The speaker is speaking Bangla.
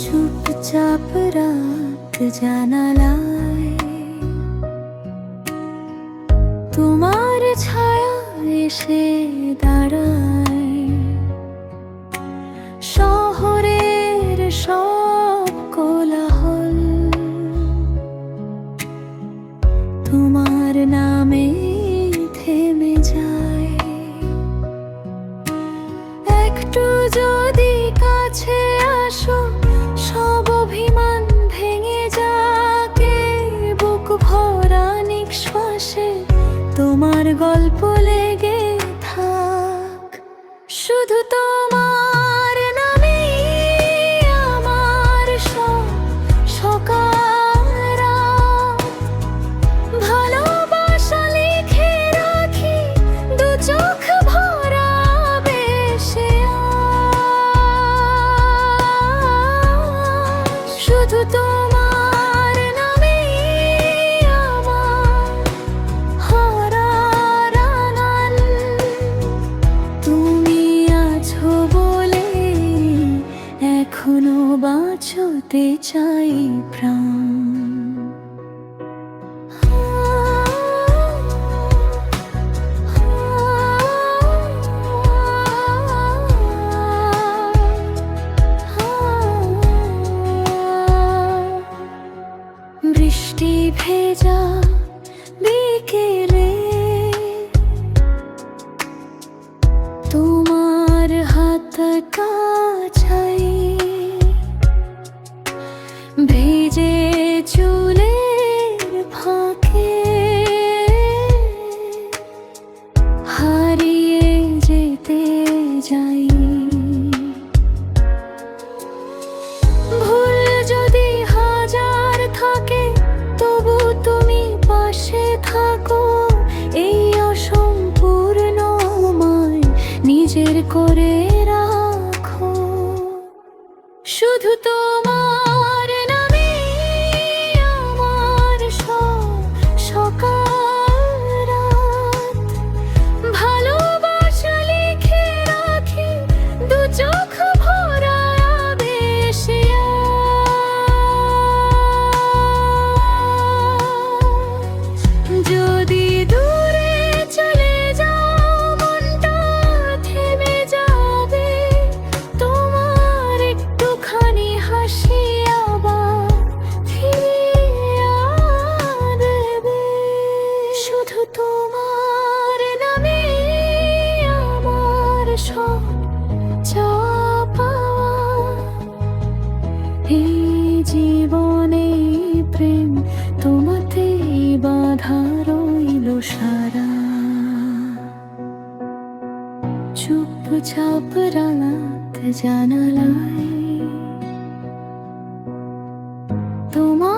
চুপচাপ রাত জানালায় তোমার ছায়া এসে দাঁড়ায়। শহরের সব কোলাহল তোমার নামে থেমে যায়। একটু যদি কাছে আসো, সব অভিমান ভেঙে যাকে। বুক ভরা নিঃশ্বাসে তোমার গল্প লেগে থাক। শুধু তোমার নামে আমার সব সকাল রাত। ভালোবাসা লিখে রাখি দু চোখ ভরা বেশে আজ। শুধু তোমার নামে আমার হারার আনাল। তুমি আছো বলে এখনো বাঁচতে চাই প্রাণ। বৃষ্টি ভেজা বিকেলে তোমার হাত কাছাই। ভেজে চুলের ফাঁকে হারিয়ে যেতে যাই। ভুল যদি হাজার থাকে, তবু তুমি পাশে থাকো। এই অসম্পূর্ণ আমায় নিজের করে রাখো। শুধু তোমার নামে আমার সব সকাল রাত। ভালোবাসা লিখে রাখি দু চোখ ভরা বেশে আজ। যদি দূরে চলে যাও, মনটা থেমে যাবে। তোমার একটুখানি হাসি আবার ফিরিয়ে দেবে। শুধু তোমার নামে আমার সব চাওয়া পাওয়া। এই জীবনে প্রেম তোমাতেই বাঁধা রইল সারা। চুপচাপ রাত জানালায় তোমার